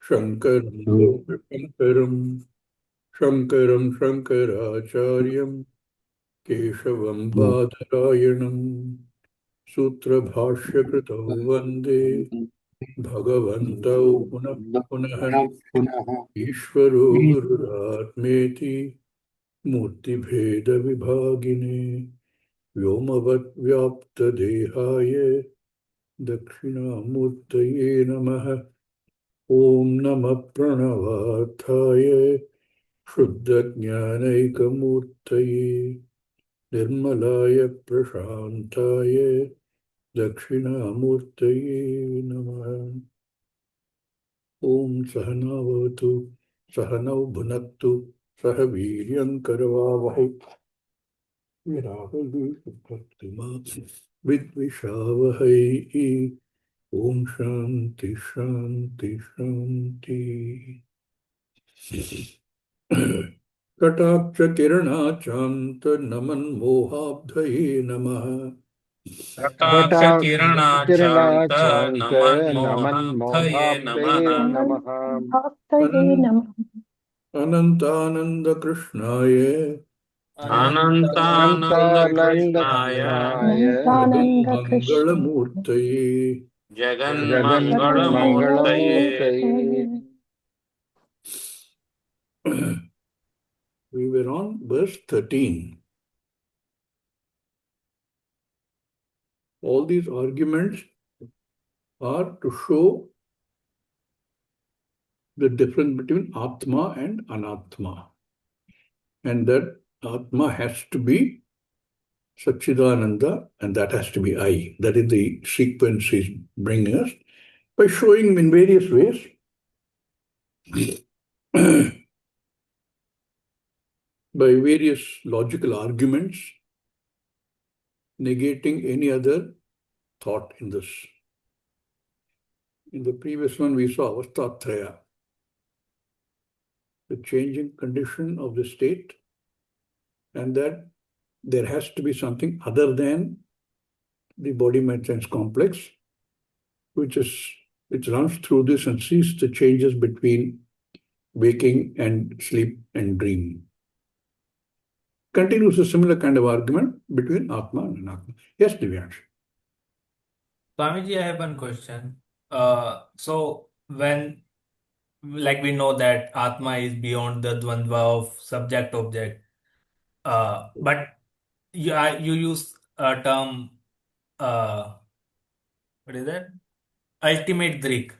Shankaram Lokankaram Shankaram Shankaracharyam Keshavam Badarayanam Sutra Bhashya Kritau Vande Bhagavantau Punah Punah Ishvaro Gururatmeti Murti Bheda Vibhagine Vyomavat Vyapta Dehaye Dakshinamurtaye Namaha Om Namah Pranavathaya Shuddha-jnanaikamurtaye Nirmalaya Prashantaye Dakshinamurtaye Namaha Om Sahanavatu Sahanau Bhunattu Sahaviryam Karavavahu Virahadu Sukhatima Vidvishavahai Om Shanti Shanti Shanti Katakcha Kiranachanta Naman Mohabdhaye Namaha Katakya Kiranachanta Naman Mohabdhaye Namaha. भक्तये नमः। Anantananda Krishnaya Anantananda Krishnaya Jagan अनन्तानन्द Mangala Krishna Murtaye. Jagan Mangala Murtaye. जगन्मङ्गलमूर्तये। We were on verse 13. All these arguments are to show the difference between Atma and Anatma. And that Atma has to be Satchidananda, and that has to be I. That is the sequence he's bringing us by showing in various ways by various logical arguments, negating any other thought in this. In the previous one, we saw Avastatraya, the changing condition of the state, and that there has to be something other than the body-mind sense complex, which runs through this and sees the changes between waking and sleep and dream. Continues a similar kind of argument between Atma and Anatma. Yes, Divyansh. Swamiji, I have one question. So when, like we know that Atma is beyond the dvandva of subject-object, but you use a term, what is that? Ultimate Drik.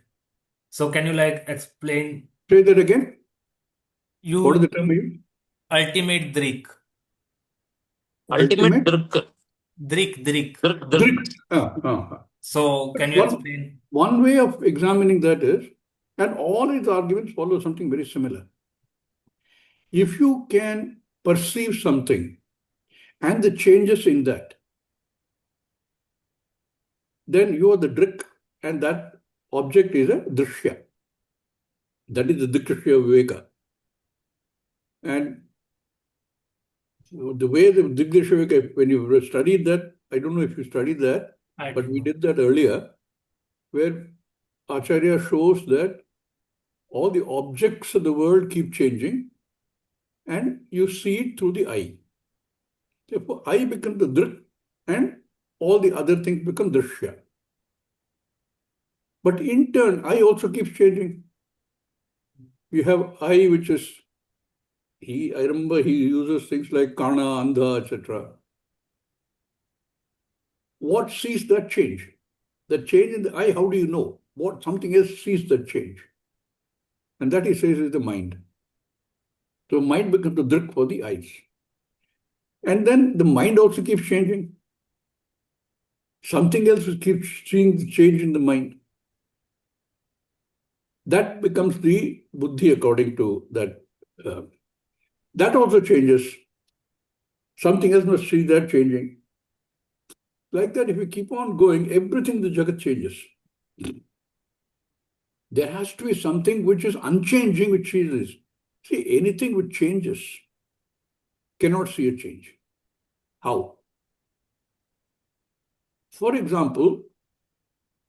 So can you like explain? Say that again. What is the You term you? ultimate Drik. Ultimate Dirk. Drik. Drik. So can you explain? One way of examining that is, and all his arguments follow something very similar. If you can perceive something and the changes in that, then you are the drik, and that object is a drishya. That is the drishya viveka. And the way the drishya viveka, when you studied that, I don't know if you studied that, but we did that earlier, where Acharya shows that all the objects of the world keep changing, and you see it through the eye. Therefore, eye becomes the drik, and all the other things become drishya. But in turn, eye also keeps changing. You have eye, which is, I remember he uses things like kana, andha, etc. What sees that change? The change in the eye, how do you know? What something else sees that change? And that he says is the mind. So mind becomes the drik for the eyes. And then the mind also keeps changing. Something else keeps seeing the change in the mind. That becomes the buddhi according to that. That also changes. Something else must see that changing. Like that, if you keep on going, everything in the Jagat changes. There has to be something which is unchanging, which changes. See, anything which changes cannot see a change. How? For example,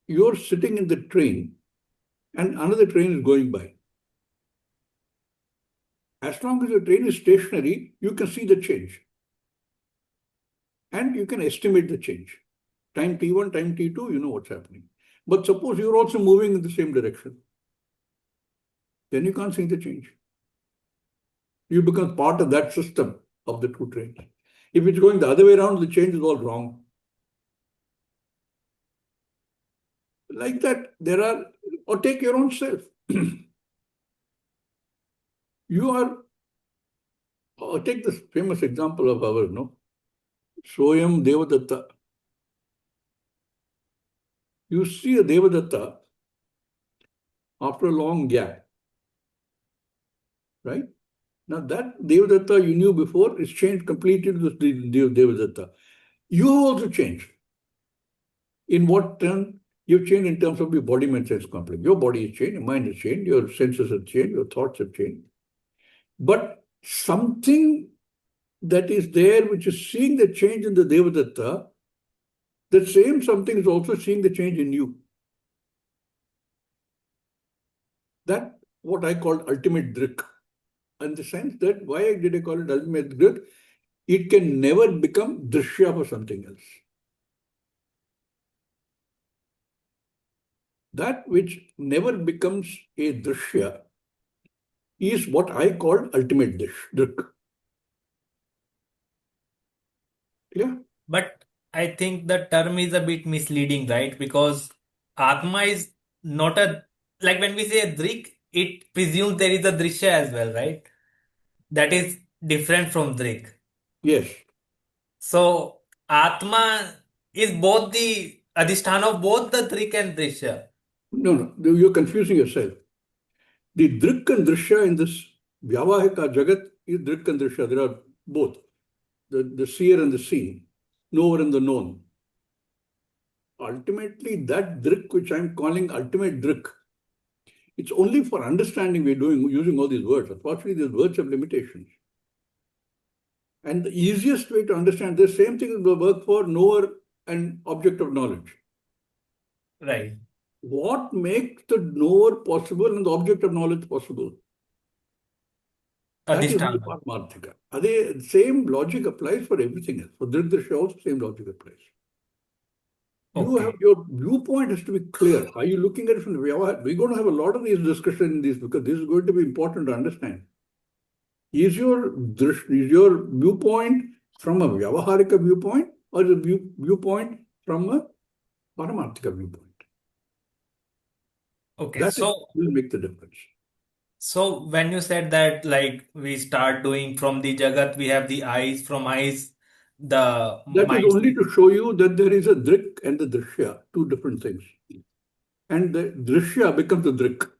you're sitting in the train and another train is going by. As long as the train is stationary, you can see the change. And you can estimate the change. Time t1, time t2, you know what's happening. But suppose you're also moving in the same direction. Then you can't see the change. You become part of that system of the two trains. If it's going the other way around, the change is all wrong. Like that, there are, or take your own self. You are, or take this famous example of ours, no? Soyam Devadatta. You see a Devadatta after a long gap, right? Now that Devadatta you knew before is changed completely to the Devadatta. You have also changed. In what term? You've changed in terms of your body, mind, sense complex. Your body has changed, your mind has changed, your senses have changed, your thoughts have changed. But something that is there which is seeing the change in the Devadatta, the same something is also seeing the change in you. That what I call ultimate drik. In the sense that, why did I call it ultimate drik? It can never become drishya for something else. That which never becomes a drishya is what I call ultimate drik. Yeah. But I think the term is a bit misleading, right? Because Atma is not a, like when we say a Drik, it presumes there is a Drishya as well, right? That is different from Drik. Yes. So Atma is both the Adhisthana of both the Drik and Drishya. No, you're confusing yourself. The drik and drishya in this vyavahika jagat is drik and drishya. There are both. The seer and the seen, knower and the known. Ultimately, that drik which I'm calling ultimate drik, it's only for understanding we're using all these words. Unfortunately, these words have limitations. And the easiest way to understand the same thing will work for knower and object of knowledge. Right. What makes the knower possible and the object of knowledge possible? That is only Adhisthana. Paramarthika. The same logic applies for everything else. For Drik also, same logic applies. You Okay. have your viewpoint has to be clear. Are you looking at it from the Vyavahara? We're going to have a lot of these discussions in this because this is going to be important to understand. Is your viewpoint from a Vyavaharika viewpoint or is a viewpoint from a Paramarthika viewpoint? Okay. That will make the difference. So when you said that, like, we start doing from the Jagat, we have the eyes, from eyes, the That is mind. only to show you that there is a Drik and the Drishya, two different things. And the Drishya becomes the Drik.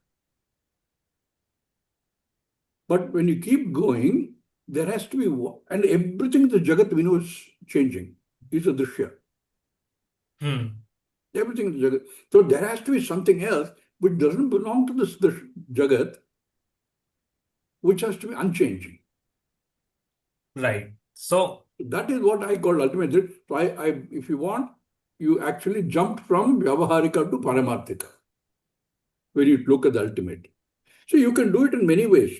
But when you keep going, there has to be, and everything in the Jagat we know is changing. It's a Drishya. Everything in the Jagat. So there has to be something else which doesn't belong to this Jagat, which has to be unchanging. Right. So that is what I call ultimate Drik. So if you want, you actually jump from Vyavaharika to Paramarthika when you look at the ultimate. So you can do it in many ways.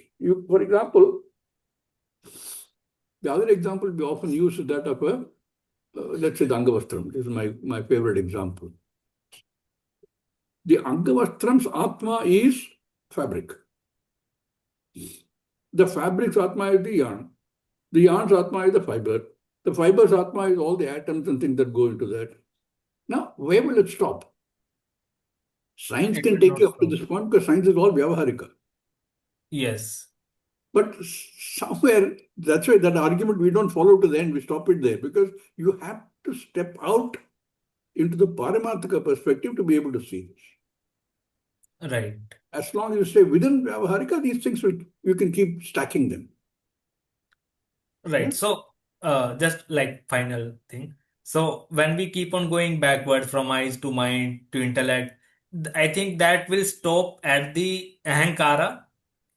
For example, the other example we often use is that of a, let's say the Angavastram. This is my favorite example. The Angavastram's Atma is fabric. The fabric's Atma is the yarn. The yarn's Atma is the fiber. The fiber's Atma is all the atoms and things that go into that. Now, where will it stop? Science can take you up to this point because science is all Vyavaharika. Yes. But somewhere, that's why that argument we don't follow to the end, we stop it there because you have to step out into the Paramarthika perspective to be able to see this. Right. As long as you stay within Vyavaharika, these things you can keep stacking them. Right. Yeah? So, just like final thing. So when we keep on going backward from eyes to mind to intellect, I think that will stop at the ahankara,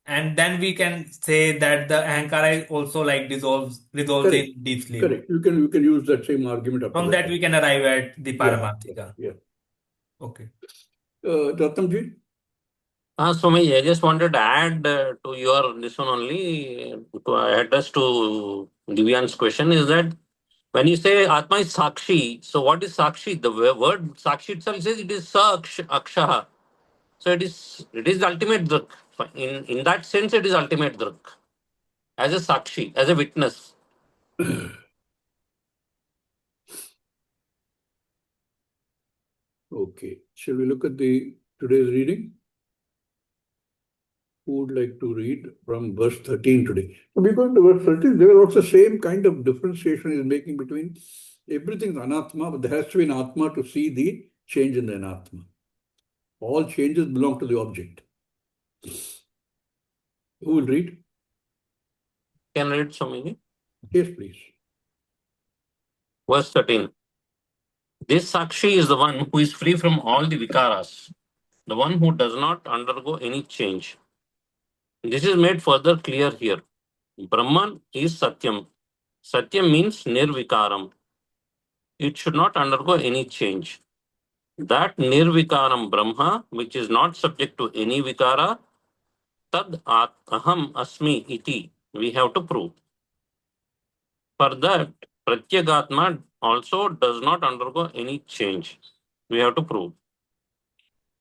and then we can say that the ahankara is also like resolves Correct. in deep sleep. Correct. You can use that same argument up to From that we can arrive at the Paramarthika. Yeah. Okay. Ratnamji? Swami, I just wanted to add to your this one only to address to Divyan's question is that when you say Atma is Sakshi, so what is Sakshi? The word Sakshi itself says it is Akshaha. So it is the ultimate Dhruk. In that sense, it is ultimate Dhruk. As a Sakshi, as a witness. Okay. Shall we look at the today's reading? Who would like to read from verse 13 today? We're going to verse 13. There is also the same kind of differentiation is making between everything is anatma, but there has to be an atma to see the change in the anatma. All changes belong to the object. Who will read? Can read, Swami? Yes, please. Verse 13. This Sakshi is the one who is free from all the vikaras, the one who does not undergo any change. This is made further clear here. Brahman is Satyam. Satyam means nirvikaram. It should not undergo any change. That nirvikaram Brahma, which is not subject to any vikara, tad aham asmi iti, we have to prove. For that, Pratyagatma also does not undergo any change. We have to prove.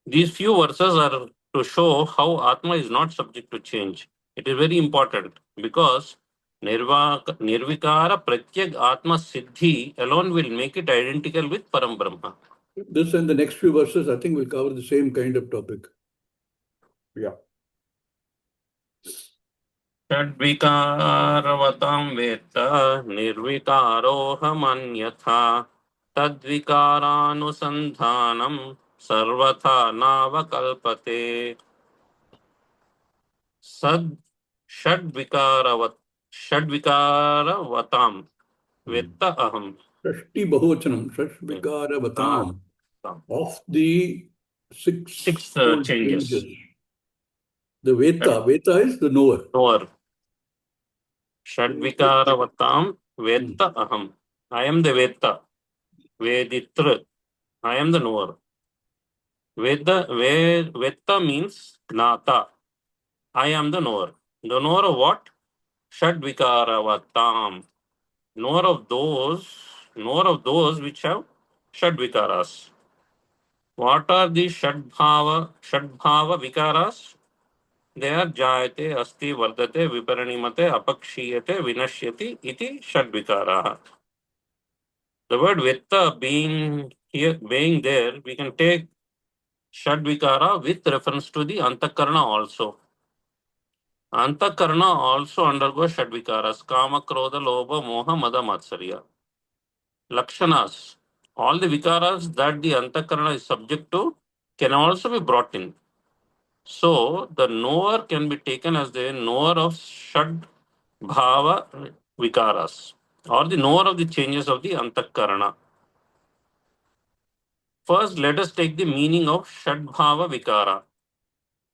These few verses are to show how Atma is not subject to change. It is very important because Nirvikara Pratyag Atma Siddhi alone will make it identical with Param Brahma. This and the next few verses, I think, will cover the same kind of topic. Yeah. षड्विकारवतां वेत्त निर्विकारोऽहमन्यथा तद्विकारानुसन्धानं सर्वथा नावकल्पते षड्विकारवतां वेत्त अहम् Shashti Bahuvachanam, Shashvikaravatam. Of the six changes. The Veta is the knower. Shadvikaravatam Veta Aham. I am the Veta. Veditra. I am the knower. Veta means Gnata. I am the knower. The knower of what? Shadvikaravatam. Knower of those which have Shadvikaras. What are the Shadbhava Vikaras? They are Jayate, Asti, Vardate, Viparanimate, Apakshiyate, Vinashyati, iti Shadvikaraha. The word Vetta being there, we can take Shadvikara with reference to the Antakarana also. Antakarana also undergoes Shadvikaras, Kama, Krodha, Lobha, Moha, Mada, Matsarya. Lakshanas, all the Vikaras that the Antakarana is subject to can also be brought in. So, the knower can be taken as the knower of Shadbhava Vikaras or the knower of the changes of the Antakarana. First, let us take the meaning of Shadbhava Vikara.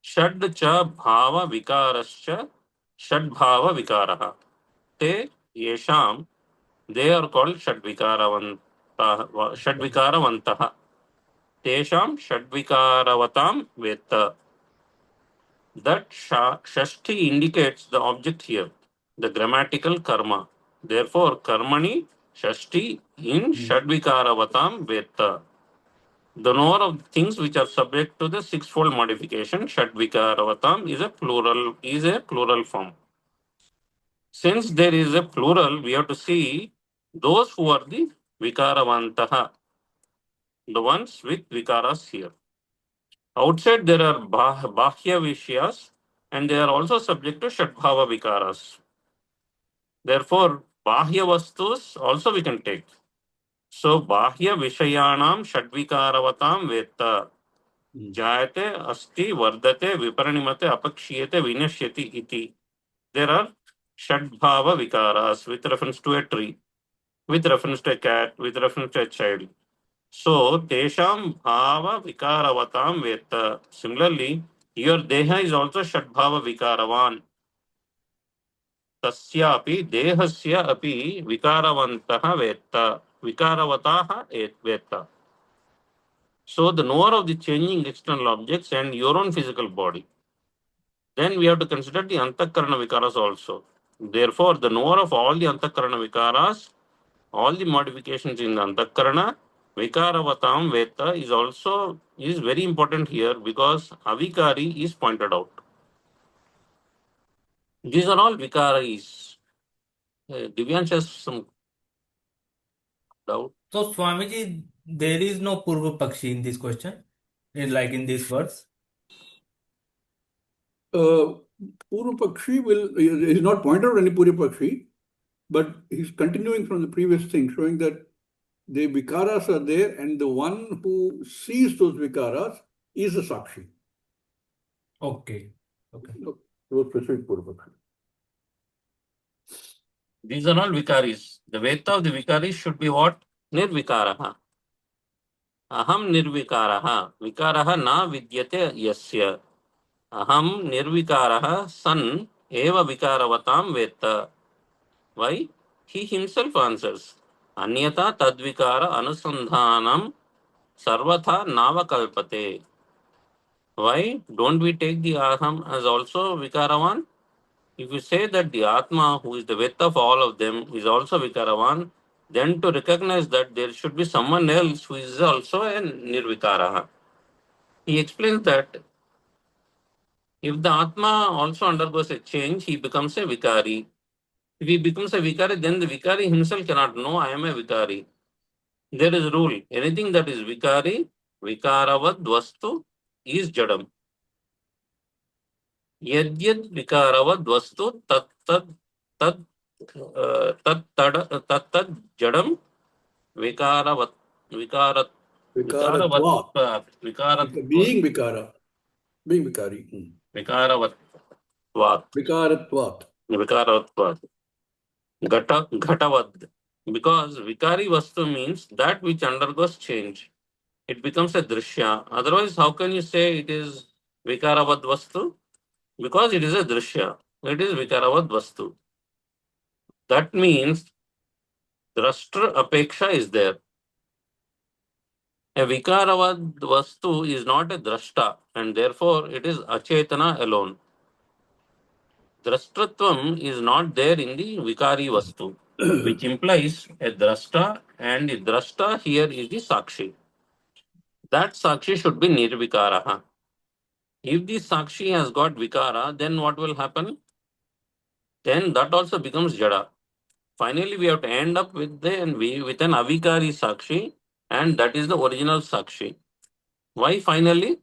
Shad cha bhava vikarascha Shadbhava Vikaraha. Te yesham, they are called Shadvikaravantaha. Tesham Shadvikaravatam Veta. That Shashti indicates the object here, the grammatical karma. Therefore, karmani Shashti in Shadvikaravatam Veta. The knower of things which are subject to the sixfold modification, Shadvikaravatam, is a plural form. Since there is a plural, we have to see those who are the Vikaravantaha, the ones with Vikaras here. Outside there are Bahya Vishyas and they are also subject to Shadbhava Vikaras. Therefore, Bahya Vastus also we can take. So, Bahya Vishayanam Shadvikaravatam Veta. Jayate, Asti, Vardate, Viparanimate, Apakshiyate, Vinashyati iti. There are Shadbhava Vikaras with reference to a tree, with reference to a cat, with reference to a child. So, Tesham Bhava Vikaravatam Veta. Similarly, your Deha is also Shadbhava Vikaravan. Tasyapi Dehasya api Vikaravantaha Veta. Vikaravataha Veta. So the knower of the changing external objects and your own physical body. Then we have to consider the antakarana vikaras also. Therefore, the knower of all the antakarana vikaras, all the modifications in the antakarana, vikaravatam veta is very important here because avikari is pointed out. These are all vikaris. Divyansh has some doubt. So, Swamiji, there is no Purva Pakshi in this question, like in this verse. Purva Pakshi is not pointed out any Purva Pakshi, but he's continuing from the previous thing, showing that the vikaras are there and the one who sees those vikaras is a Sakshi. Okay. Okay. No specific Purva Pakshi. These are all vikaris. The veta of the vikaris should be what? Nirvikaraha. Aham nirvikaraha. Vikaraha na vidyate yasya. Aham nirvikaraha san eva vikaravatam veta. Why? He himself answers. Anyata tadvikara anusandhanam sarvatha navakalpate. Why don't we take the aham as also vikaravan? If you say that the Atma, who is the Veta of all of them, is also Vikaravan, then to recognize that there should be someone else who is also a Nirvikaraha. He explains that if the Atma also undergoes a change, he becomes a Vikari. If he becomes a Vikari, then the Vikari himself cannot know, I am a Vikari. There is a rule. Anything that is Vikari, Vikaravad Vastu is Jadam. Yadyad Vikaravad Vastu tat tad तत्तद जडम विकारवत विकारत Vikaratvat. विकारवत Being Vikara. Being Vikari. विकारवत्वात् Vikaratvat. विकारवत्वात् घटवद. Because vikari vastu means that which undergoes change, it becomes a drishya. Otherwise, how can you say it is vikaravad vastu? Because it is a drishya. It is vikaravad vastu. That means drashtra apeksha is there. A vikaravad vastu is not a drashta and therefore it is achetana alone. Drashtratvam is not there in the vikari vastu, which implies a drashta, and the drashta here is the sakshi. That sakshi should be nirvikaraha. If the sakshi has got vikara, then what will happen? Then that also becomes jada. Finally, we have to end up with an avikari sakshi, and that is the original sakshi. Why finally?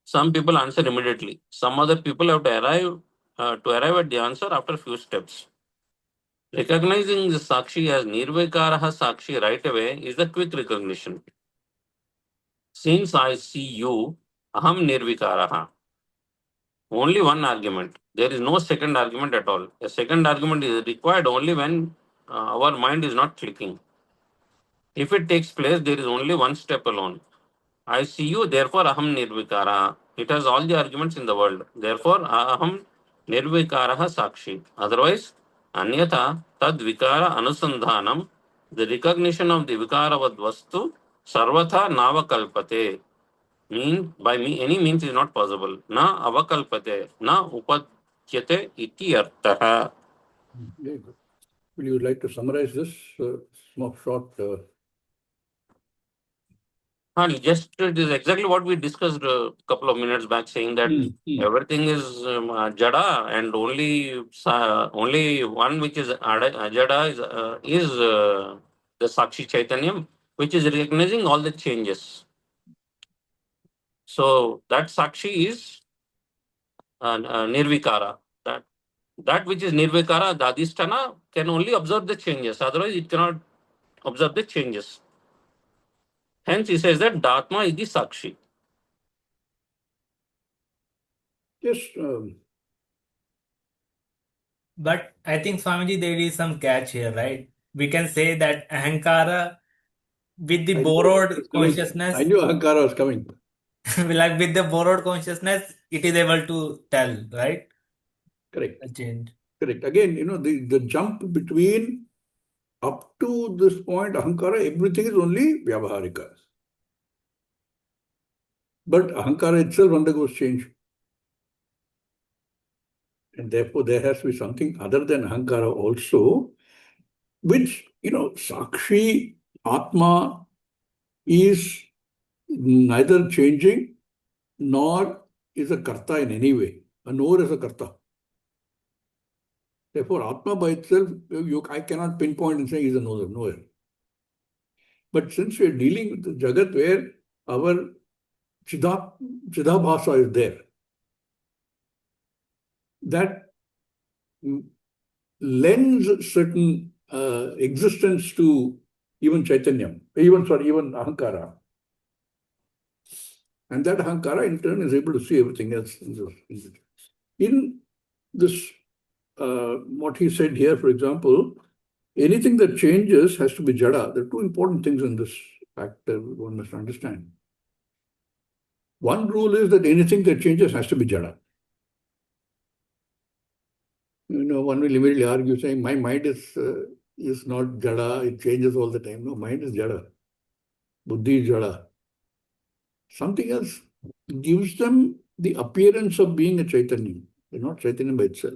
Some people answer immediately. Some other people have to arrive at the answer after a few steps. Recognizing the Sakshi as Nirvikaraha Sakshi right away is the quick recognition. Since I see you, Aham Nirvikaraha. Only one argument. There is no second argument at all. A second argument is required only when our mind is not clicking. If it takes place, there is only one step alone. I see you, therefore aham nirvikara. It has all the arguments in the world. Therefore, aham nirvikaraha sakshi. Otherwise, anyatha tad vikara anusandhanam, the recognition of the vikaravad vastu, sarvatha navakalpate. By any means is not possible. Na avakalpate, na upadyate iti arthaha. Very good. Will you like to summarize this short? Just it is exactly what we discussed a couple of minutes back, saying that everything is jada, and only one which is jada is the Sakshi Chaitanyam, which is recognizing all the changes. So that Sakshi is Nirvikara. That which is Nirvikara, the Adhisthana, can only observe the changes. Otherwise, it cannot observe the changes. Hence, he says that Dhatma is the Sakshi. Yes. But I think, Swamiji, there is some catch here, right? We can say that Ahankara with the borrowed consciousness, I knew Ahankara was coming. like with the borrowed consciousness, it is able to tell, right? Correct. The change. Correct. Again, the jump between up to this point, Ahankara, everything is only Vyavaharikas. But ahankara itself undergoes change. And therefore, there has to be something other than ahankara also, which, Sakshi Atma is neither changing nor is a karta in any way. A knower is a karta. Therefore, Atma by itself, I cannot pinpoint and say he's a knower. But since we are dealing with the Jagat where our Chidabhasa is there, that lends certain existence to even Chaitanyam, even Ahankara. And that Ahankara in turn is able to see everything else in this. What he said here, for example, anything that changes has to be jada. There are two important things in this fact that one must understand. One rule is that anything that changes has to be jada. One will immediately argue saying, my mind is not jada, it changes all the time. No, mind is jada. Buddhi is jada. Something else gives them the appearance of being a Chaitanya. They're not Chaitanya by itself.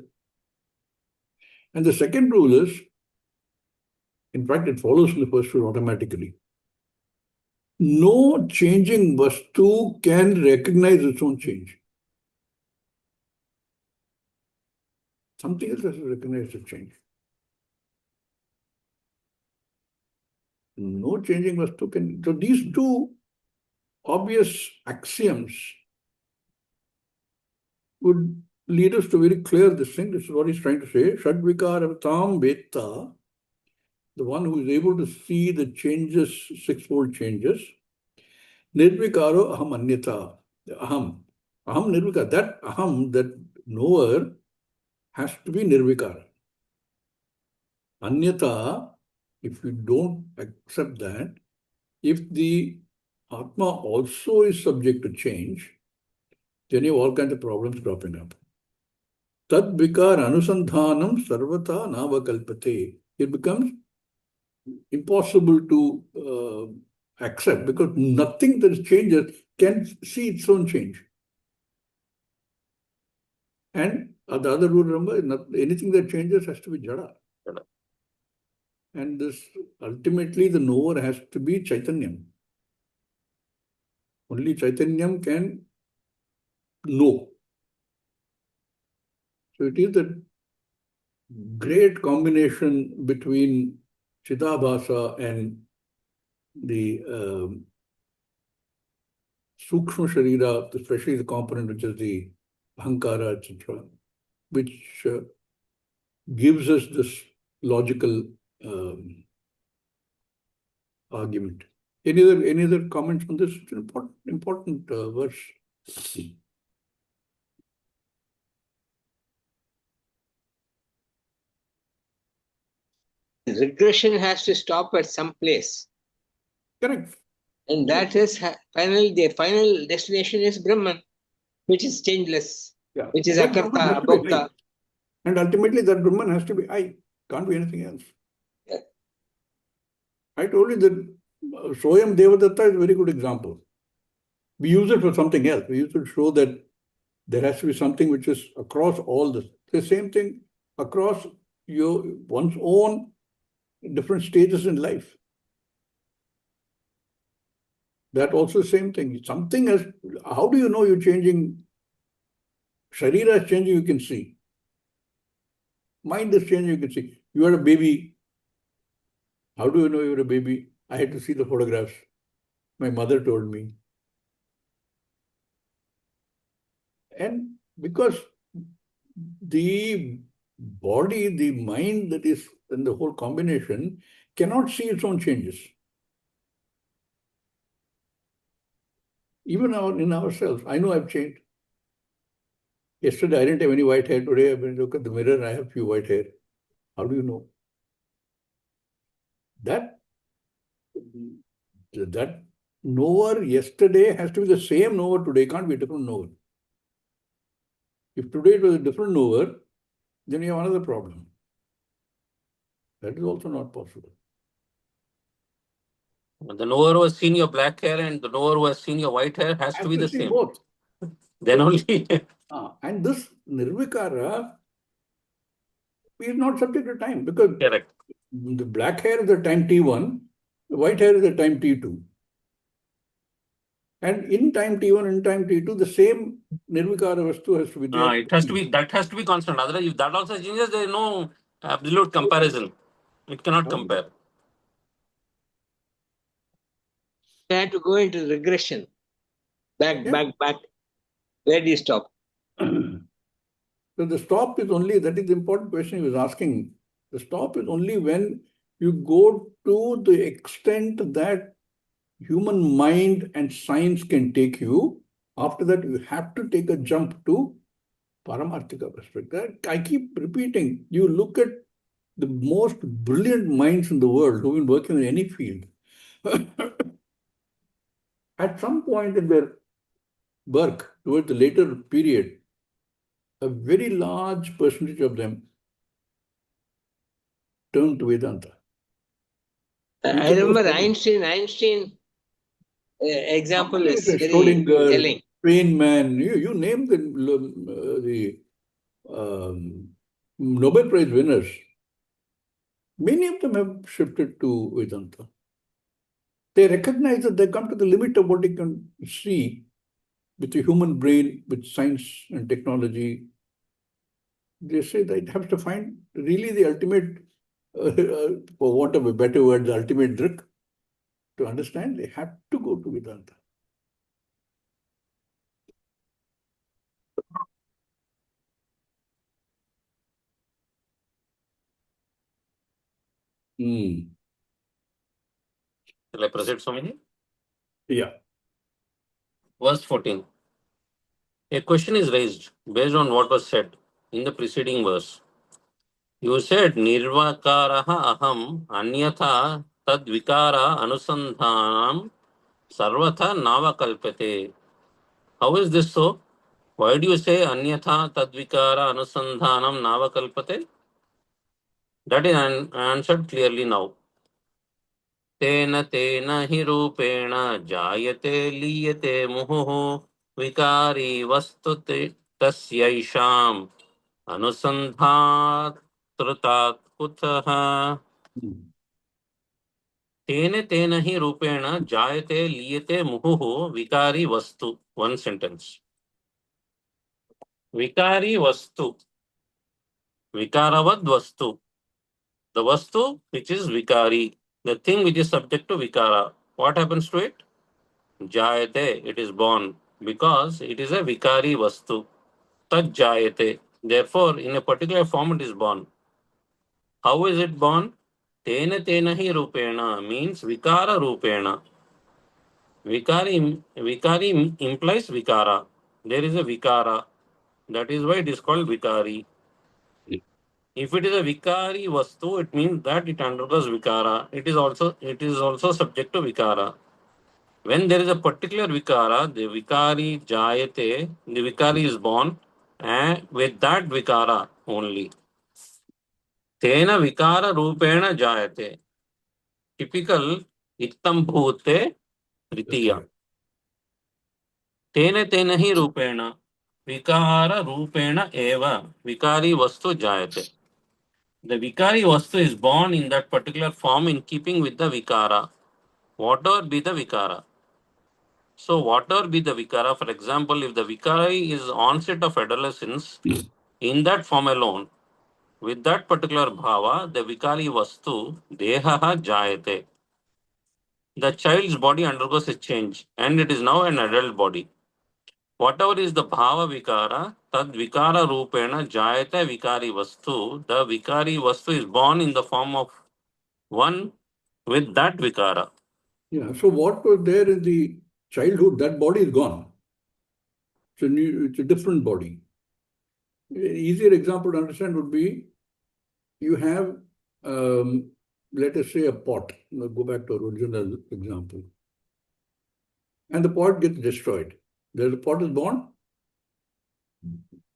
And the second rule is, in fact, it follows from the first rule automatically. No changing vastu can recognize its own change. Something else has to recognize the change. No changing vastu can. So these two obvious axioms would lead us to very clear this thing. This is what he's trying to say. Shadvikaratam Veta, the one who is able to see the changes, sixfold changes. Nirvikaro aham anyata. Aham nirvikara. That aham, that knower, has to be nirvikara. Anyata, if you don't accept that, if the Atma also is subject to change, then you have all kinds of problems cropping up. Tad vikar anusandhanam sarvata navakalpate. It becomes impossible to accept because nothing that changes can see its own change. And the other rule, remember, anything that changes has to be jada. And this ultimately the knower has to be Chaitanyam. Only Chaitanyam can know. So it is the great combination between Chidabhasa and the Sukshma Sharira, especially the component which is the Ahankara, etc., which gives us this logical argument. Any other comments on this? It's an important verse. Regression has to stop at some place. Correct. And that is the final destination is Brahman, which is changeless, which is That Brahman Akarta, has to be Abhokta. I. And ultimately that Brahman has to be I. Can't be anything else. Yeah. I told you that Soyam Devadatta is a very good example. We use it for something else. We use it to show that there has to be something which is across all this. The same thing across one's own different stages in life. That also the same thing. Something has, how do you know you're changing? Sharira is changing, you can see. Mind is changing, you can see. You are a baby. How do you know you're a baby? I had to see the photographs. My mother told me. And because the body, the mind that is in the whole combination cannot see its own changes. Even in ourselves. I know I've changed. Yesterday I didn't have any white hair. Today when I look at the mirror, I have few white hair. How do you know? That knower yesterday has to be the same knower today, can't be a different knower. If today it was a different knower, then you have another problem. That is also not possible. The knower who has seen your black hair and the knower who has seen your white hair has to be the same. Both. Then only. And this Nirvikara is not subject to time, because Correct. the black hair is the time T1, the white hair is the time T2. And in time T1 and time T2, the same Nirvikara Vastu has to be there. That has to be constant. Otherwise, if that also changes, there is no absolute comparison. It cannot compare. You have to go into regression. Back. Where do you stop? So the stop is only, that is the important question he was asking. The stop is only when you go to the extent that human mind and science can take you. After that, you have to take a jump to Paramarthika perspective. I keep repeating, you look at the most brilliant minds in the world who've been working in any field. At some point in their work, towards the later period, a very large percentage of them turned to Vedanta. I remember Einstein example is very telling. Feynman, you name the Nobel Prize winners. Many of them have shifted to Vedanta. They recognize that they come to the limit of what they can see with the human brain, with science and technology. They say that it has to find really the ultimate, for want of a better word, the ultimate trick. To understand, they have to go to Vedanta. Shall I proceed, Swamiji? Yeah. Verse 14. A question is raised based on what was said in the preceding verse. You said Nirvakaraha aham anyatha tadvikara anusandhanam sarvatha navakalpate. How is this so? Why do you say anyatha tadvikara anusandhanam navakalpate? That is answered clearly now. Tena tena hi rupena jayate liyate muhuhu vikari vastu tasyaisham anusandhat kutah. Tena hi rupena jayate liyate muhuhu vikari vastu. One sentence. Vikari vastu. Vikaravad vastu. The vastu which is vikari. The thing which is subject to vikara. What happens to it? Jayate, it is born, because it is a vikari vastu. Tad jayate. Therefore, in a particular form it is born. How is it born? Tena tena hi rupena means vikara rupena. Vikari implies vikara. There is a vikara. That is why it is called vikari. If it is a vikari vastu, it means that it undergoes vikara. It is also subject to vikara. When there is a particular vikara, the vikari jayate, the vikari is born, and with that vikara only. Tena vikara rupena jayate. Typical ittam bhute tritiya. Tena hi rupena. Vikara rupena eva. Vikari vastu jayate. The vikari vastu is born in that particular form in keeping with the vikara. Whatever be the vikara. So whatever be the vikara, for example, if the vikari is onset of adolescence, in that form alone, with that particular bhava, the vikari vastu, dehaha jayate. The child's body undergoes a change and it is now an adult body. Whatever is the bhava vikara, tad vikara rupena jayate vikari vastu. The vikari vastu is born in the form of one with that vikara. Yeah. So what was there in the childhood, that body is gone. It's a different body. An easier example to understand would be, you have, let us say, a pot. Go back to our original example. And the pot gets destroyed. The pot is born.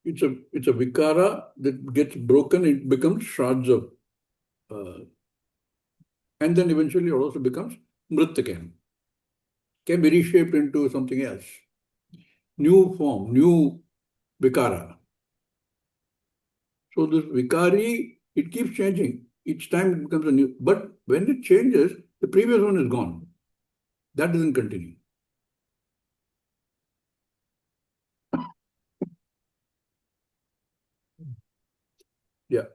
It's a vikara that gets broken. It becomes shards of, and then eventually it also becomes mrita can be reshaped into something else. New form, new vikara. So this vikari, it keeps changing. Each time it becomes a new, but when it changes, the previous one is gone. That doesn't continue. Yeah.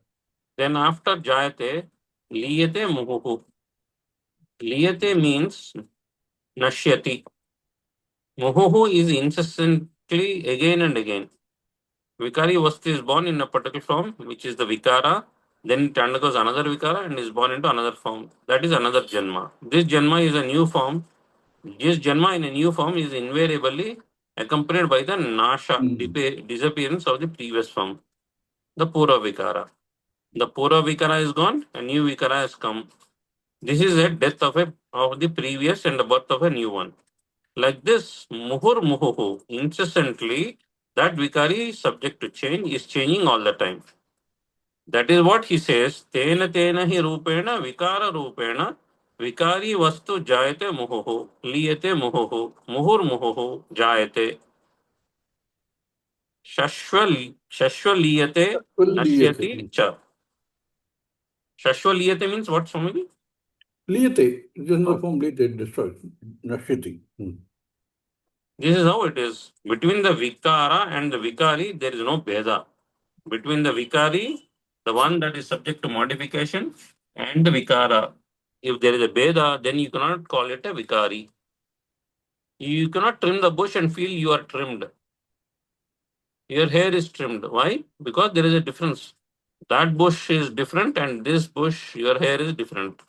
Then after jayate, liyate muhuhu. Liyate means nashyati. Muhuhu is incessantly again and again. Vikari vastu is born in a particular form, which is the vikara. Then it undergoes another vikara and is born into another form. That is another janma. This janma is a new form. This janma in a new form is invariably accompanied by the nasha, disappearance of the previous form, the pura vikara. The pura vikara is gone, a new vikara has come. This is a death of the previous and the birth of a new one. Like this, muhur muhuhu, incessantly, that vikari is subject to change, is changing all the time. That is what he says, tena tena hi rupena, vikara rupena, vikari vastu jayate muhuhu, liyate muhuhu, muhur muhuhu, jayate. Shashva liyate, nashyati cha. Shashva liyate means what, Swami? Liyate, it is another form, liyate, destroyed. Nashyati. This is how it is. Between the vikara and the vikari, there is no bheda. Between the vikari, the one that is subject to modification, and the vikara. If there is a bheda, then you cannot call it a vikari. You cannot trim the bush and feel you are trimmed. Your hair is trimmed. Why? Because there is a difference. That bush is different and this bush, your hair is different.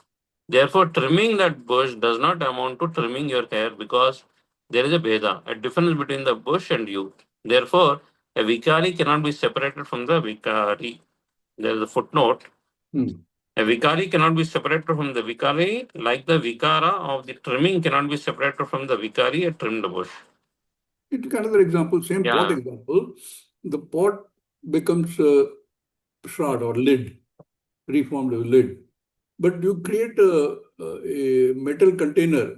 Therefore, trimming that bush does not amount to trimming your hair because there is a bheda, a difference between the bush and you. Therefore, a vikari cannot be separated from the vikari. There is a footnote. A vikari cannot be separated from the vikari, like the vikara of the trimming cannot be separated from the vikari, a trimmed bush. It is another example, same pot example. The pot becomes a shroud or lid, reformed as lid. But you create a metal container,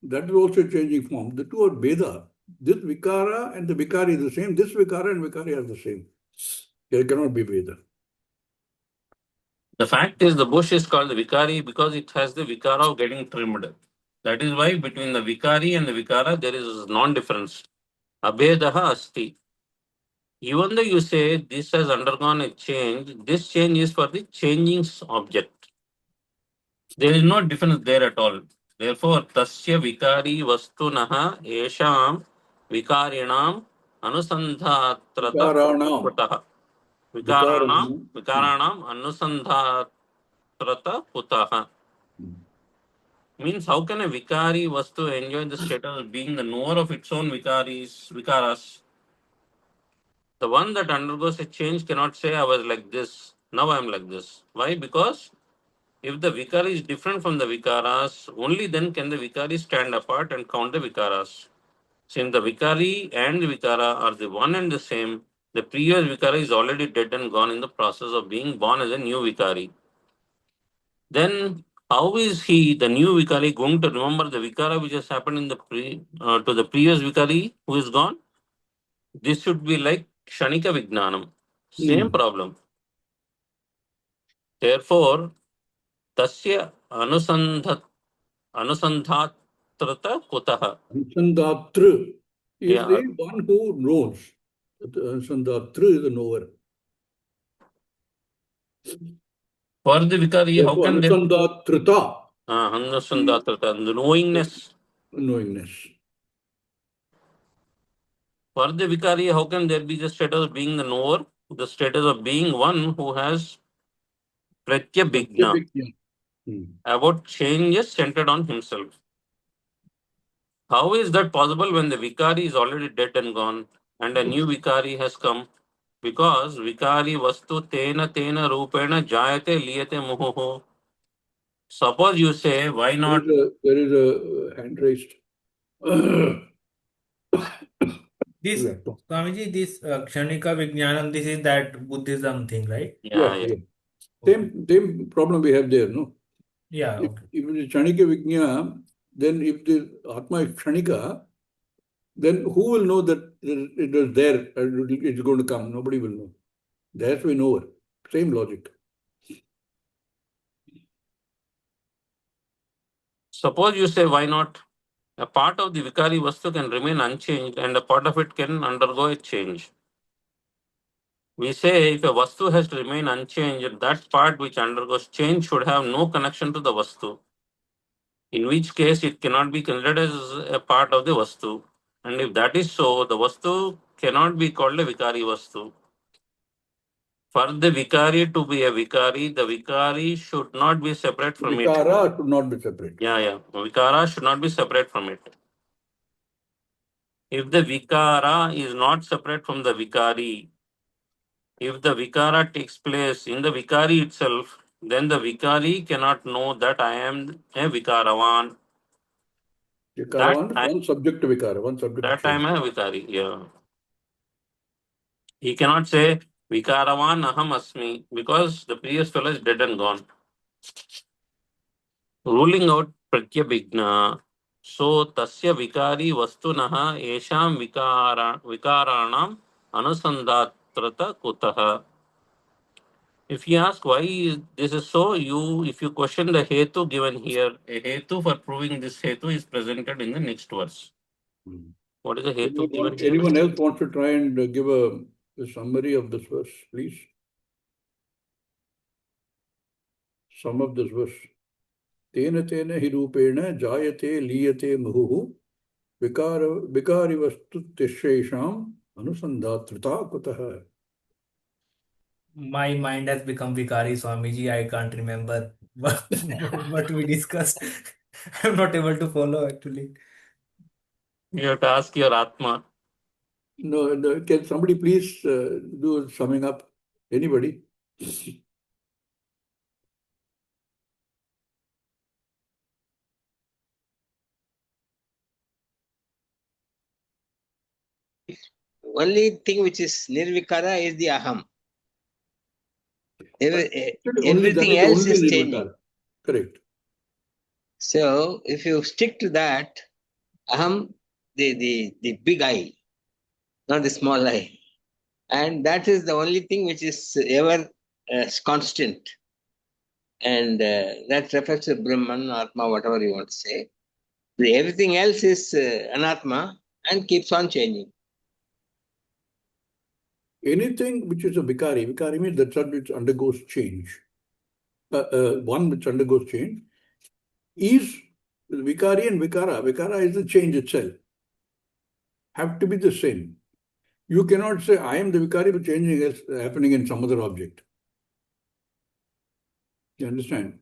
that is also changing form. The two are Veda. This Vikara and the Vikari is the same. This Vikara and Vikari are the same. They cannot be Veda. The fact is, the bush is called the vikari because it has the vikara of getting trimmed. That is why between the vikari and the vikara, there is non-difference. Abhedaha asti. Even though you say this has undergone a change, this change is for the changing object. There is no difference there at all. Therefore, tasya vikari vastunaha esham vikarinam anusandhatrata kutaha. Vikaranam anusandhatrata kutaha. Means how can a vikari vastu enjoy the status of being the knower of its own vikaras? The one that undergoes a change cannot say I was like this, now I am like this. Why? Because if the vikari is different from the vikaras, only then can the vikari stand apart and count the vikaras. Since the vikari and the vikara are the one and the same, the previous vikara is already dead and gone in the process of being born as a new vikari. Then how is he, the new vikari, going to remember the vikara which has happened in the to the previous vikari who is gone? This should be like Kshanika Vijnanam. Same problem. Therefore, Tasya Anusandhatrata Kutaha. Anusandhatra is the one who knows. Anusandhatra is the knower. For the vikari, how can they? Anusandhatrata. Anusandhatrata, the knowingness. Knowingness. For the vikari, how can there be the status of being the knower? The status of being one who has pratyabhigna about changes centered on himself. How is that possible when the vikari is already dead and gone and a new vikari has come? Because vikari vastu tena tena rupena jayate liyate muhuhu. Suppose you say, why not? There is a hand raised. This, Swamiji, this Kshanika Vijnanam, this is that Buddhism thing, right? Yeah. Same problem we have there, no? Yeah. If it is Kshanika Vijnana, then if the Atma is Kshanika, then who will know that it was there and it's going to come? Nobody will know. That's we know it. Same logic. Suppose you say, why not? A part of the Vikari Vastu can remain unchanged and a part of it can undergo a change. We say if a Vastu has to remain unchanged, that part which undergoes change should have no connection to the Vastu, in which case it cannot be considered as a part of the Vastu. And if that is so, the Vastu cannot be called a Vikari Vastu. For the Vikari to be a Vikari, the Vikari should not be separate from Vikara it. should not be separate. Yeah. Vikara should not be separate from it. If the Vikara is not separate from the Vikari, if the Vikara takes place in the Vikari itself, then the Vikari cannot know that I am a Vikaravan. Vikaravan, one subject to Vikara, one subject That to I am change. a Vikari, yeah. He cannot say Vikaravan aham asmi because the previous fellow is dead and gone. Ruling out Pratyabhigna. So tasya Vikari vastunaha esham Vikaranam anusandatrata kutaha. If you ask why this is so, if you question the hetu given here, a hetu for proving this hetu is presented in the next verse. What is the hetu given here? Anyone else wants to try and give a summary of this verse, please? Sum of this verse. Tena tena hi rupena jayate liyate muhu vikari vastu tishesham anusandatrita kutaha. My mind has become Vikari, Swamiji. I can't remember what we discussed. I'm not able to follow actually. You have to ask your Atma. No, can somebody please do summing up? Anybody? Only thing which is nirvikara is the aham. Only that Everything is else only is nirvikara. changing. Correct. So if you stick to that, aham, the big I, not the small I, and that is the only thing which is ever constant, and that refers to Brahman, Atma, whatever you want to say. Everything else is anatma and keeps on changing. Anything which is a vikari means that's one which undergoes change. One which undergoes change is vikari and vikara. Vikara is the change itself. Have to be the same. You cannot say, I am the vikari, but changing is happening in some other object. You understand?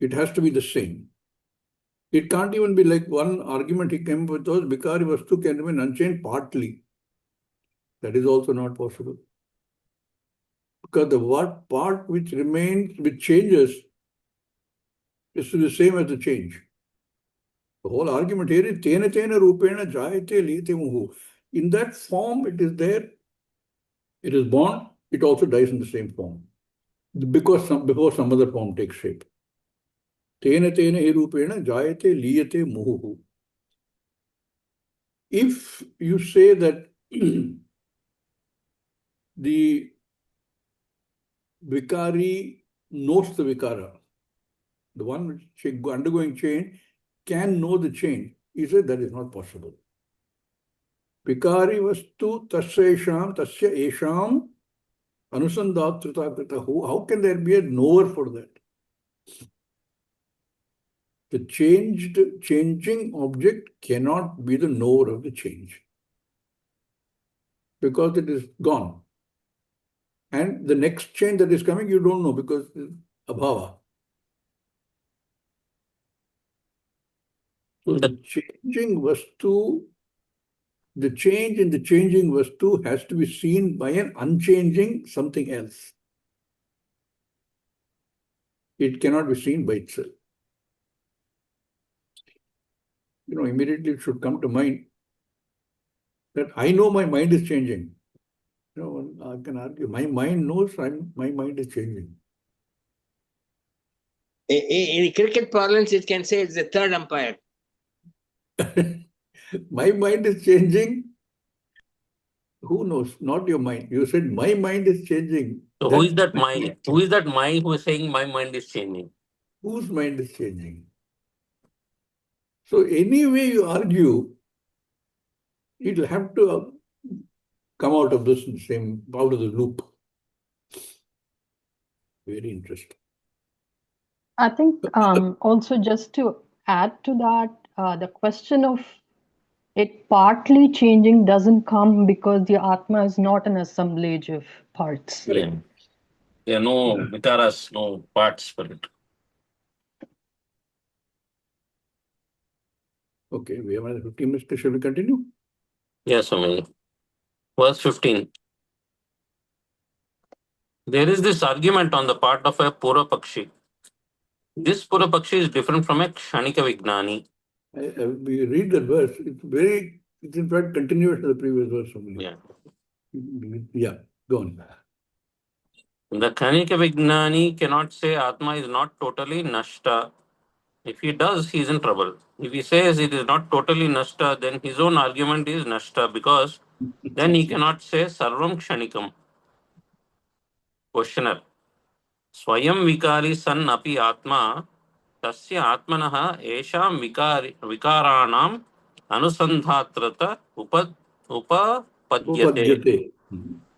It has to be the same. It can't even be like one argument he came with was vikari vastu can remain unchanged partly. That is also not possible. Because the what part which remains, which changes, is the same as the change. The whole argument here is tena tena rupena jayate lite muhu. In that form, it is there. It is born. It also dies in the same form. Because before some other form takes shape. Tena tena hi rupena jayate liyate muhu. If you say that the vikari knows the vikara, the one which undergoing change can know the change, he said that is not possible. Vikari vastu tasya esham anusandatrita. How can there be a knower for that? The changing object cannot be the knower of the change because it is gone. And the next change that is coming, you don't know because it's abhava. So the change in the changing vastu has to be seen by an unchanging something else. It cannot be seen by itself. Immediately it should come to mind that I know my mind is changing. I can argue. My mind knows my mind is changing. In cricket parlance, it can say it's the third umpire. My mind is changing. Who knows? Not your mind. You said my mind is changing. So who is that my? Who is that my who is saying my mind is changing? Whose mind is changing? So anyway you argue, it'll have to come out of this same, out of the loop. Very interesting. I think also just to add to that, the question of it partly changing doesn't come because the Atma is not an assemblage of parts. Yeah. There are no vikaras, no parts for it. Okay, we have another 15 minutes. Shall we continue? Yes, Swami. Verse 15. There is this argument on the part of a Pura Pakshi. This Pura Pakshi is different from a Kshanika Vignani. We read that verse. It's in fact continuation of the previous verse only. Yeah. Yeah, go on. The Kshanika Vignani cannot say Atma is not totally Nashta. If he does, he is in trouble. If he says it is not totally Nashta, then his own argument is Nashta, because then he cannot say Sarvam Kshanikam. Questioner. Swayam Vikari San Api Atma Tasya Atmanah Esham Vikaranam Anusandhatrata Upapadyate. Upadyate.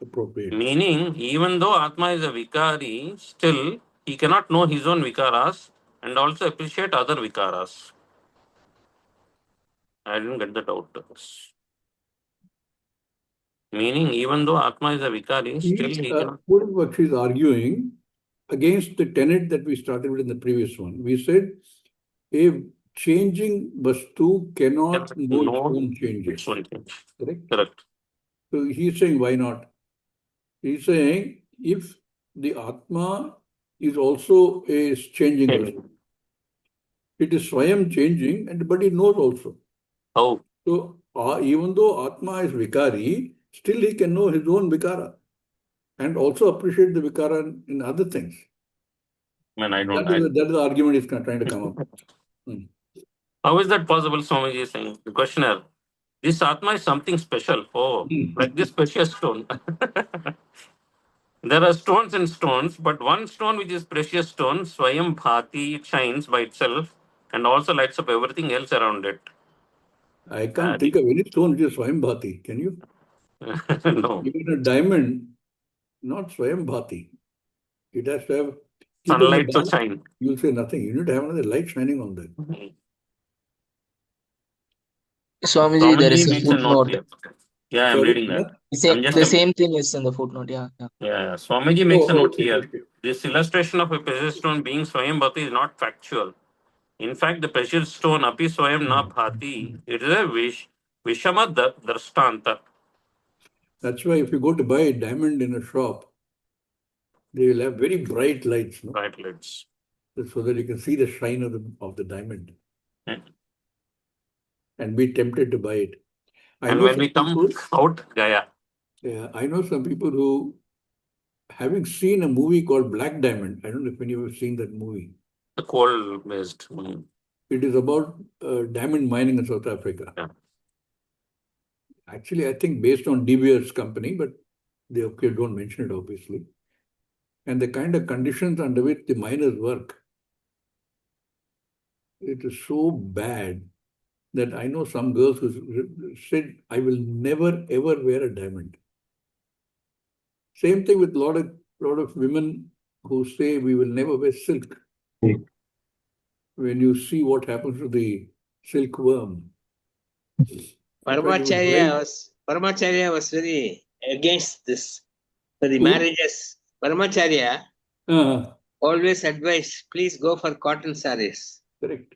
Appropriate. Meaning, even though Atma is a Vikari, still he cannot know his own Vikaras and also appreciate other Vikaras. I didn't get that out. Meaning, even though Atma is a Vikari, still he cannot. Purvapakshi is arguing against the tenet that we started with in the previous one. We said a changing Vastu cannot know its own changes. Its own change. Correct? Correct. So he's saying, why not? He's saying, if the Atma is also a changing Vastu, it is Swayam changing, but it knows also. How? So even though Atma is Vikari, still he can know his own Vikara and also appreciate the Vikara in other things. Man, I don't. That is the argument he's trying to come up. How is that possible, Swamiji is saying? The questioner, this Atma is something special. Oh, like this precious stone. There are stones and stones, but one stone which is precious stone, Swayam Bhati, it shines by itself and also lights up everything else around it. I can't think of any stone which is Swayam Bhati. Can you? No. Even a diamond, not Swayam Bhati. It has to have Sunlight to shine. You'll say nothing. You need to have another light shining on that. Swamiji, there is a makes a note footnote. here. Yeah, I'm Sorry, reading that. The same thing is in the footnote. Yeah. Yeah. Swamiji makes a note okay, here. okay. This illustration of a precious stone being Swayam Bhati is not factual. In fact, the precious stone Api Swayam Na Bhati, it is a Vishama Drastanta. That's why if you go to buy a diamond in a shop, they will have very bright lights. No? Bright lights. So that you can see the shine of the diamond. Yeah. And be tempted to buy it. And when we come out, yeah, I know some people who, having seen a movie called Black Diamond, I don't know if any of you have seen that movie. The coal-based. It is about diamond mining in South Africa. Yeah. Actually, I think based on De Beers company, but they don't mention it obviously. And the kind of conditions under which the miners work, it is so bad that I know some girls who said, I will never ever wear a diamond. Same thing with a lot of women who say we will never wear silk. When you see what happens to the silkworm. Paramacharya was very against this. For the marriages, Paramacharya always advised, please go for cotton sarees. Correct.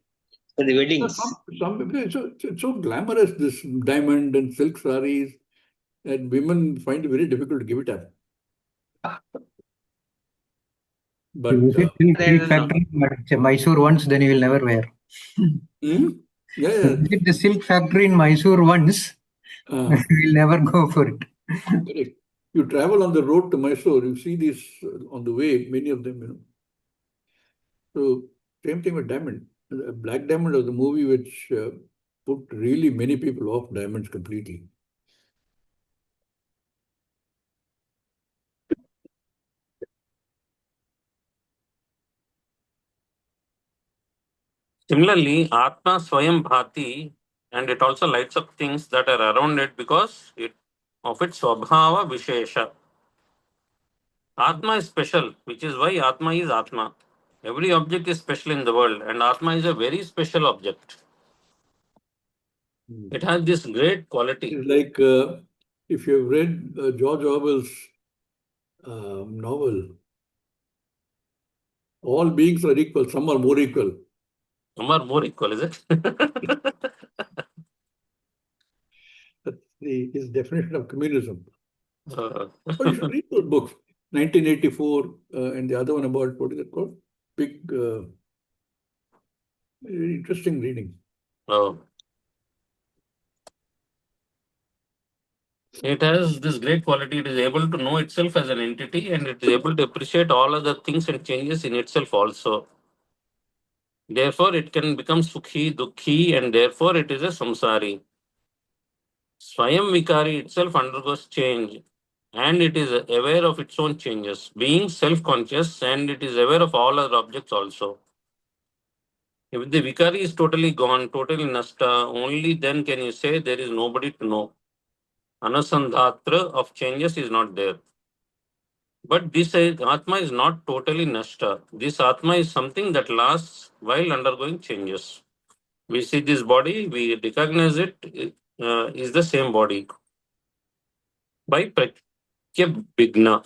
For the weddings. Some people, it's so glamorous, this diamond and silk sarees, that women find it very difficult to give it up. But silk factory, but Mysore once, then you will never wear. Visit the silk factory in Mysore once, you will never go for it. Correct. You travel on the road to Mysore, you see these on the way, many of them, So, same thing with diamond. Black Diamond was the movie which put really many people off diamonds completely. Similarly, Atma Swayam Bhati, and it also lights up things that are around it because of its Swabhava Vishesha. Atma is special, which is why Atma is Atma. Every object is special in the world, and Atma is a very special object. It has this great quality. It's like if you've read George Orwell's novel, all beings are equal, some are more equal. Some are more equal, is it? That's his definition of communism. Uh, Oh, you should read those books. 1984 and the other one about, what is it called? Big, very interesting reading. oh. It has this great quality. It is able to know itself as an entity, and it is able to appreciate all other things and changes in itself also. Therefore, it can become Sukhi, Dukhi, and therefore it is a Samsari. Swayam Vikari itself undergoes change, and it is aware of its own changes, being self-conscious, and it is aware of all other objects also. If the Vikari is totally gone, totally Nasta, only then can you say there is nobody to know. Anasandhatra of changes is not there. But this Atma is not totally Nasta. This Atma is something that lasts while undergoing changes. We see this body, we recognize it is the same body by Pratyabhigna.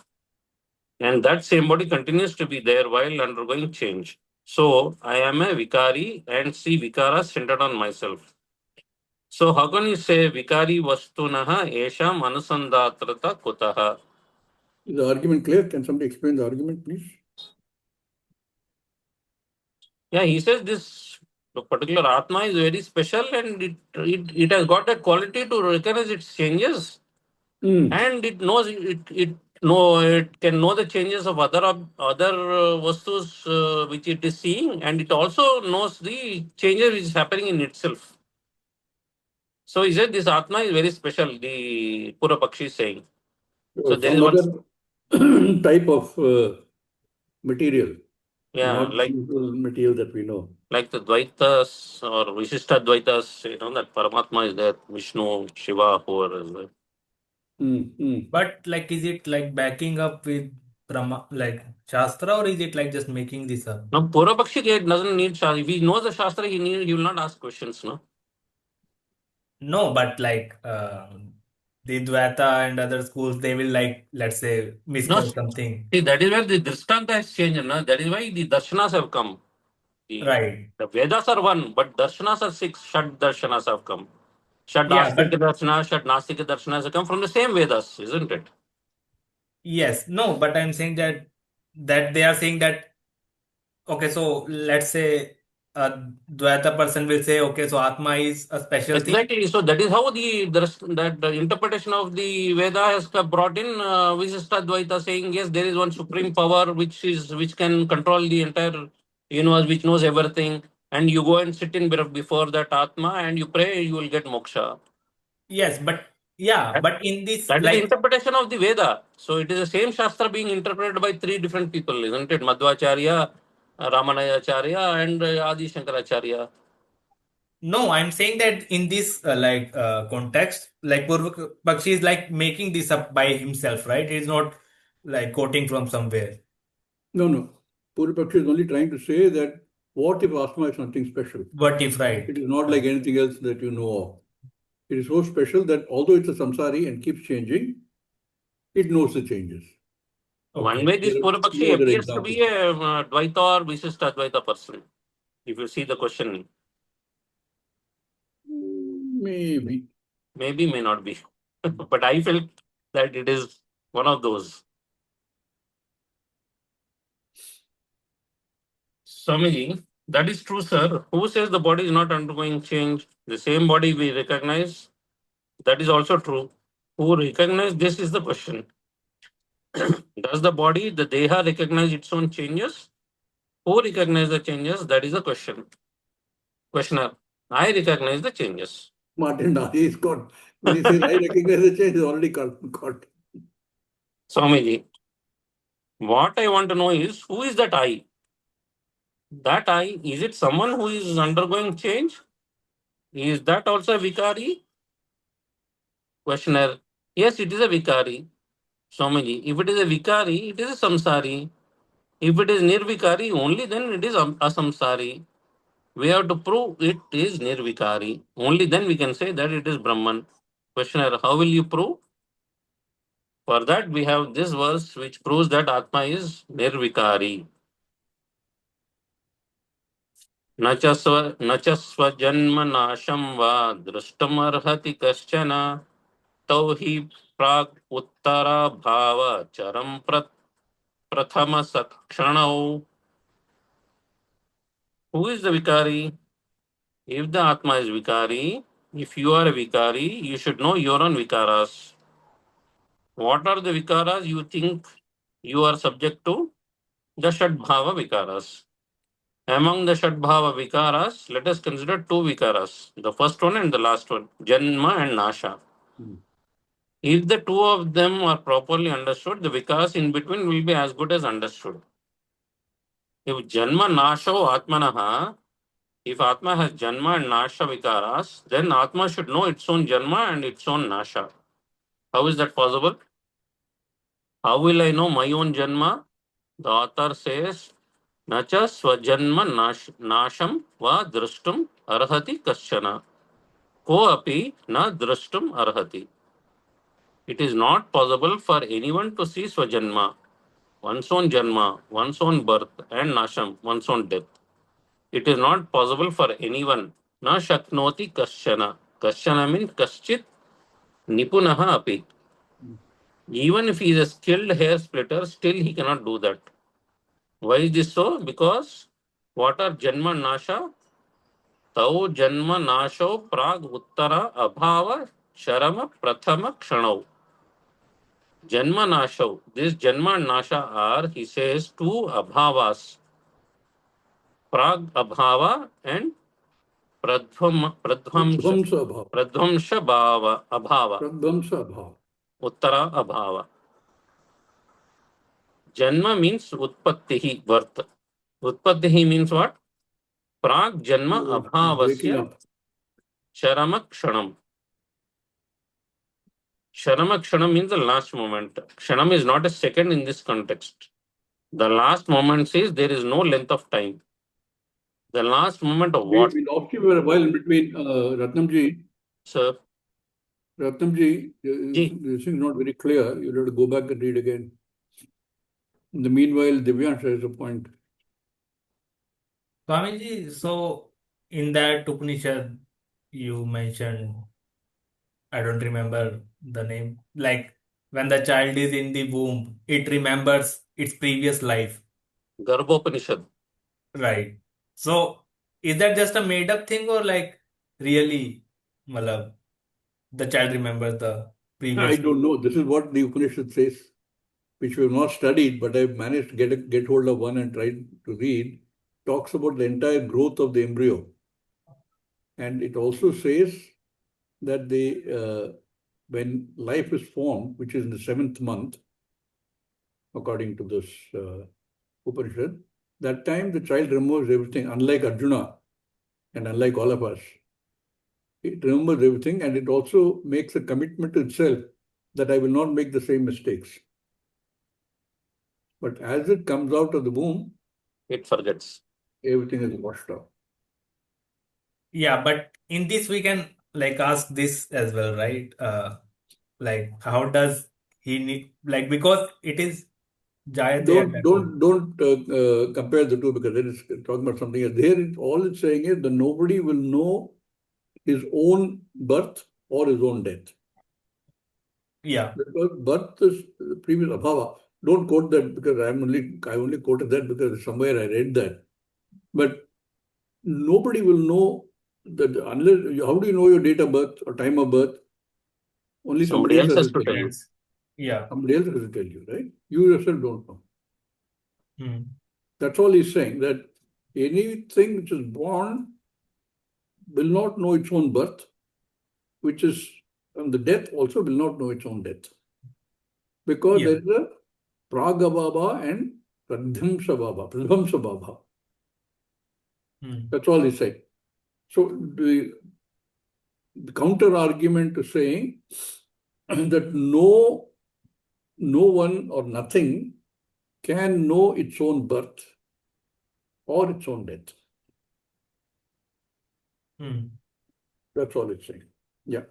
And that same body continues to be there while undergoing change. So I am a Vikari and see Vikara centered on myself. So how can you say Vikari Vastunaha Esham Anusandatrata Kutaha? Is the argument clear? Can somebody explain the argument, please? Yeah, he says this particular Atma is very special and it has got a quality to recognize its changes. And it knows it can know the changes of other vastus which it is seeing, and it also knows the changes which is happening in itself. So he said this Atma is very special, the Pura Pakshi is saying. So there is some one other type of material, not like usual material that we know. Like the Dvaitas or Vishishta Dvaitas, that Paramatma is there, Vishnu, Shiva, whoever is there. But like, is it like backing up with like Shastra, or is it like just making this up? Now, Purvapakshi doesn't need Shastra. If he knows the Shastra, he will not ask questions, no? No, but like the Dvaita and other schools, they will like, let's say, No, misquote something. see, that is where the Drishtanta has changed, no? That is why the Darshanas have come. Right. The Vedas are one, but Darshanas are six. Shad Darshanas have come. Shad Yeah, Astika but Darshanas, Shad Nastika Darshanas have come from the same Vedas, isn't it? yes, no, but I'm saying that they are saying that, okay, so let's say a Dvaita person will say, okay, so Atma is a special thing. Exactly. So that is how the interpretation of the Veda has brought in Visishtadvaita, saying yes, there is one supreme power which can control the entire universe, which knows everything, and you go and sit in before that Atma and you pray, you will get moksha. Yes, but yeah, That, but in this, that is the like, interpretation of the Veda. So it is the same Shastra being interpreted by three different people, isn't it? Madhvacharya, Ramanayacharya, and Adi Shankaracharya. no, I'm saying that in this context, like Purva Pakshi is like making this up by himself, right? He's not like quoting from somewhere. No. Purvapakshi is only trying to say that what if Atma is something special? What if, right? It is not like anything else that you know of. It is so special that although it's a samsari and keeps changing, it knows the changes. One way this There are Purvapakshi no other appears to examples. be a Dvaita or Visishta Advaita person, if you see the question. Maybe. Maybe, may not be. But I felt that it is one of those. Swamiji, that is true, sir. Who says the body is not undergoing change? The same body we recognize, that is also true. Who recognize this is the question. Does the body, the Deha, recognize its own changes? Who recognize the changes? That is the question. Questioner. I recognize the changes. Martin, he's got, when he says I recognize the change, he's already caught. Swamiji, what I want to know is, who is that I? That I, is it someone who is undergoing change? Is that also a Vikari? Questioner, yes, it is a Vikari. Swamiji, if it is a Vikari, it is a Samsari. If it is Nirvikari, only then it is a Samsari. We have to prove it is Nirvikari. Only then we can say that it is Brahman. Questioner, how will you prove? For that, we have this verse which proves that Atma is Nirvikari. न च स्वजन्मनाशं वा द्रष्टुमर्हति कश्चन तौ हि प्राक् उत्तराभावचरं प्रथमसक्षणौ. Who is the Vikari? If the Atma is Vikari, if you are a Vikari, you should know your own Vikaras. What are the Vikaras you think you are subject to? The Shadbhava Vikaras. Among the Shadbhava Vikaras, let us consider two Vikaras, the first one and the last one, Janma and Nasha. If the two of them are properly understood, the Vikaras in between will be as good as understood. If Janma Nasha Atmanaha, if Atma has Janma and Nasha Vikaras, then Atma should know its own Janma and its own Nasha. How is that possible? How will I know my own Janma? The author says, Nacha Swajanma Nasham Va Drashtum Arhati Kaschana. Ko api na drashtum arhati. It is not possible for anyone to see Swajanma, one's own Janma, one's own birth, and Nasham, one's own death. It is not possible for anyone. Na shaknoti kaschana. Kaschana means kaschit nipunaha api. Even if he is a skilled hair splitter, still he cannot do that. Why is this so? Because what are Janma and Nasha? Tau Janma Nasho Prag Uttara Abhava Sharama Prathama Kshanau. Janma Nasho. This Janma and Nasha are, he says, two Abhavas. Prag Abhava and Pradhamsha Bhava Abhava. Uttara Abhava. Janma means Utpattihi, birth. Utpattihi means what? Prag Janma Abhavasya Sharama Kshanam. Sharama Kshanam means the last moment. Kshanam is not a second in this context. The last moment says there is no length of time. The last moment of what? We lost you for a while in between, Ratnamji. Sir. Ratnamji, this is not very clear. You'll have to go back and read again. In the meanwhile, Divyansh has a point. Swamiji, so in that Upanishad you mentioned, I don't remember the name, like when the child is in the womb, it remembers its previous life. Garbhopanishad. Right. So is that just a made up thing or like really, malab, the child remembers the previous? I don't know. This is what the Upanishad says, which we have not studied, but I've managed to get hold of one and tried to read. Talks about the entire growth of the embryo. And it also says that when life is formed, which is in the 7th month, according to this Upanishad, that time the child remembers everything, unlike Arjuna and unlike all of us. It remembers everything, and it also makes a commitment to itself that I will not make the same mistakes. But as it comes out of the womb, it forgets. Everything is washed out. Yeah, but in this we can like ask this as well, right? Like how does he need, like, because it is Jayate. Don't compare the two, because it is talking about something else. There, all it's saying is that nobody will know his own birth or his own death. Yeah. Because birth is previous abhava. Don't quote that, because I only quoted that because somewhere I read that. But nobody will know that unless, how do you know your date of birth or time of birth? Only somebody else has to tell you. Yeah. Somebody else has to tell you, right? You yourself don't know. That's all he's saying, that anything which is born will not know its own birth, which is, and the death also will not know its own death. Because there is a Pragabhava and Pradhamsabhava. That's all he said. So the counter argument to saying that no one or nothing can know its own birth or its own death. That's all it's saying. Yeah.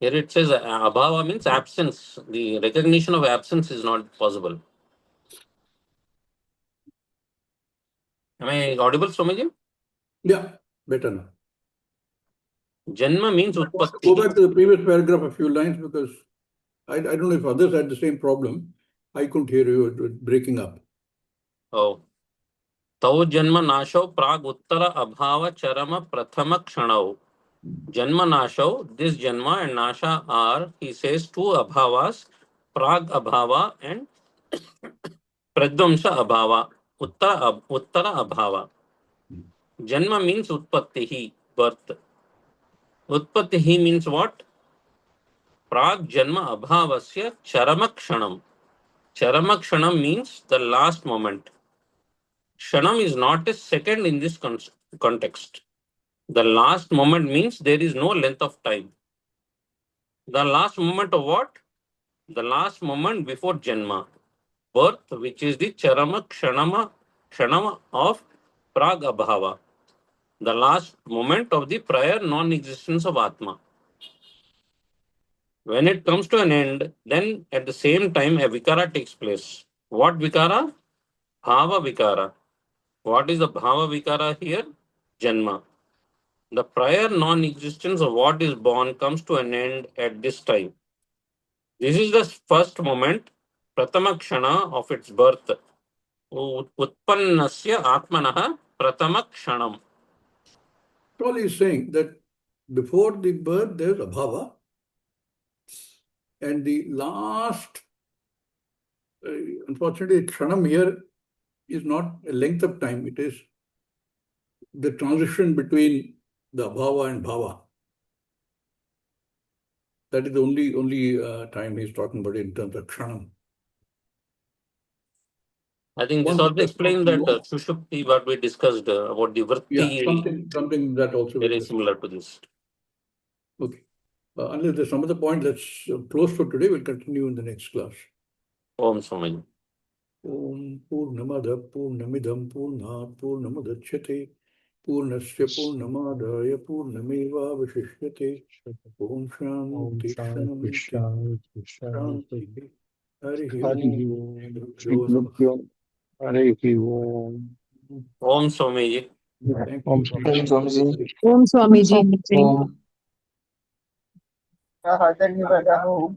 Here it says abhava means absence. The recognition of absence is not possible. Am I audible, Swamiji? Yeah, better now. Janma means utpatti. Go back to the previous paragraph a few lines, because I don't know if others had the same problem. I couldn't hear you, it was breaking up. Oh. Tau janma nasho prag uttara abhava charama prathama kshanau. Janma nasho, this janma and nasha are, he says, two abhavas, prag abhava and pradvamsa abhava, uttara abhava. Janma means utpattihi, birth. Utpattihi means what? Prag janma abhavasya charamakshanam. Charamakshanam means the last moment. Kshanam is not a second in this context. The last moment means there is no length of time. The last moment of what? The last moment before Janma. Birth, which is the Charama Kshanama of Prag Abhava. The last moment of the prior non-existence of Atma. When it comes to an end, then at the same time a Vikara takes place. What Vikara? Bhava Vikara. What is the Bhava Vikara here? Janma. The prior non-existence of what is born comes to an end at this time. This is the first moment, Pratama Kshana of its birth. Utpannasya Atmanaha Pratama Kshanam. All he's saying that before the birth there's abhava, and the last, unfortunately, kshanam here is not a length of time, it is the transition between the abhava and bhava. That is the only time he's talking about in terms of kshanam. I think this also explains that Sushupti, what we discussed about the Vritti. Yeah, something that also very similar to this. Okay. Unless there's some other point, let's close for today. We'll continue in the next class. Om Swami. Om Purnamada Purnamidam Purnat Purnamadachyate Purnasya Purnamadaya Purnameva Vishishyate Om Shanti Shanti Shanti Harihi Om. Om Swami. Om Swamiji. Om Swamiji. Om.